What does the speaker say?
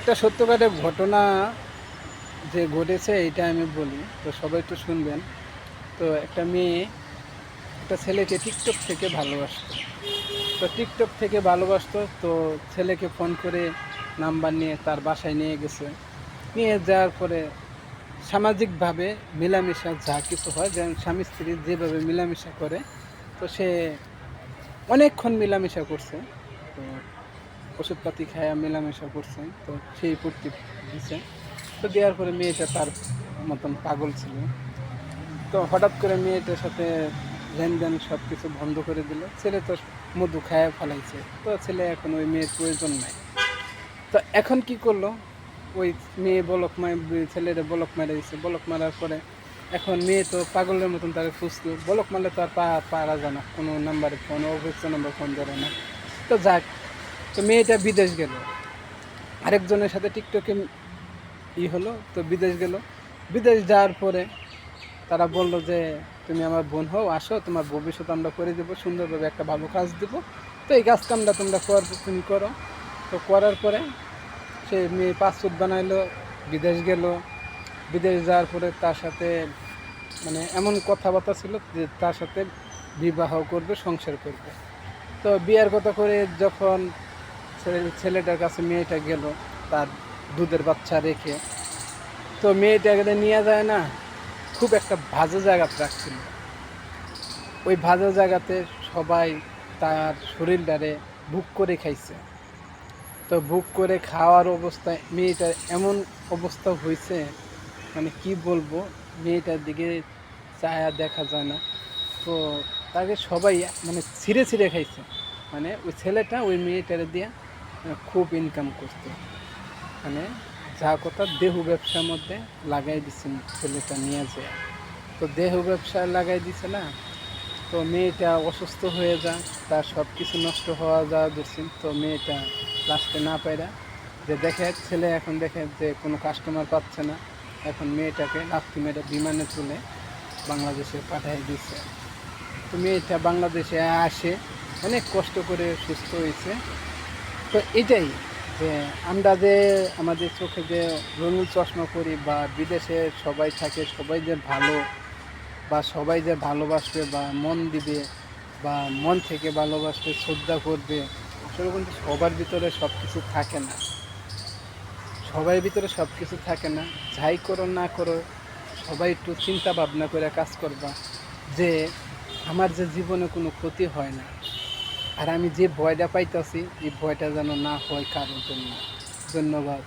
একটা সত্যকারের ঘটনা যে ঘটেছে এটা আমি বলি, তো সবাই একটু শুনবেন। তো একটা মেয়ে একটা ছেলেকে টিকটক থেকে ভালোবাসতো। তো টিকটক থেকে ভালোবাসতো, তো ছেলেকে ফোন করে নাম্বার নিয়ে তার বাসায় নিয়ে গেছে। নিয়ে যাওয়ার পরে সামাজিকভাবে মেলামেশা যা কিছু হয়, যেমন স্বামী স্ত্রী যেভাবে মেলামেশা করে, তো সে অনেকক্ষণ মেলামেশা করছে। তো ওষুধপাতি খায়া মেলামেশা করছে, তো সেই ফুর্তি দিছে। তো দেওয়ার পরে মেয়েটা তার মতন পাগল ছিল। তো হঠাৎ করে মেয়েটার সাথে লেনদেন সব কিছু বন্ধ করে দিল। ছেলে তো মধু খায়া ফেলাইছে, তো ছেলে এখন ওই মেয়ের প্রয়োজন নাই। তো এখন কি করলো, ওই মেয়ে বলক ছেলেরে বলক মারা দিচ্ছে। বলক মারার পরে এখন মেয়ে তো পাগলের মতন তাকে খুঁজতো। বলক মারলে তো আর পারা যায় না, কোনো নাম্বারে ফোন, অভিজ্ঞ নাম্বার ফোন ধরে না। তো যাক, তো মেয়েটা বিদেশ গেল, আরেকজনের সাথে টিকটকে হলো, তো বিদেশ গেল। বিদেশ যাওয়ার পরে তারা বলল যে তুমি আমার বোন হও, আসো, তোমার ভবিষ্যৎ আমরা করে দেবো, সুন্দরভাবে একটা ভালো কাজ দেবো। তো এই কাজ কামটা তোমরা তুমি করো। তো করার পরে সে মেয়ে পাসপোর্ট বানাইলো, বিদেশ গেল। বিদেশ যাওয়ার পরে তার সাথে মানে এমন কথাবার্তা ছিল যে তার সাথে বিবাহ করবে, সংসার করবে। তো বিয়ের কথা করে যখন ছেলেটার কাছে মেয়েটা গেল, তার দুধের বাচ্চা রেখে, তো মেয়েটাকে নিয়ে যায় না, খুব একটা বাজে জায়গাতে রাখছিল। ওই বাজে জায়গাতে সবাই তার শরীরটারে বুক করে খাইছে। তো বুক করে খাওয়ার অবস্থায় মেয়েটার এমন অবস্থা হয়েছে, মানে কি বলবো, মেয়েটার দিকে চায়া দেখা যায় না। তো তাকে সবাই মানে ছিঁড়ে ছিঁড়ে খাইছে। মানে ওই ছেলেটা ওই মেয়েটারে দিয়ে খুব ইনকাম করতো। মানে যা কথা দেহ ব্যবসার মধ্যে লাগাই দিচ্ছেন ছেলেটা নিয়ে যায়। তো দেহ ব্যবসায় লাগাই দিছে না, তো মেয়েটা অসুস্থ হয়ে যায়, তার সব কিছু নষ্ট হওয়া যাওয়া ধরছেন। তো মেয়েটা লাস্টে না পায়রা যে দেখে ছেলে, এখন দেখে যে কোনো কাস্টমার পাচ্ছে না, এখন মেয়েটাকে লাথি মেরে বিমানে তুলে বাংলাদেশে পাঠিয়ে দিচ্ছে। তো মেয়েটা বাংলাদেশে আসে, অনেক কষ্ট করে সুস্থ হয়েছে। তো এটাই যে আমরা যে আমাদের চোখে যে রঙিন চশমা পরি বা বিদেশে সবাই থাকে, সবাই যে ভালো বা সবাই যে ভালোবাসবে বা মন দিবে বা মন থেকে ভালোবাসবে, শ্রদ্ধা করবে, আসলে কিন্তু সবার ভিতরে সব কিছু থাকে না। সবার ভিতরে সব কিছু থাকে না। যাই করো না করো, সবাই একটু চিন্তা ভাবনা করে কাজ করবা যে আমার যে জীবনে কোনো ক্ষতি হয় না, আর আমি যে ভয়টা পাইতাছি এই ভয়টা যেন না হয় কারোর জন্য। ধন্যবাদ।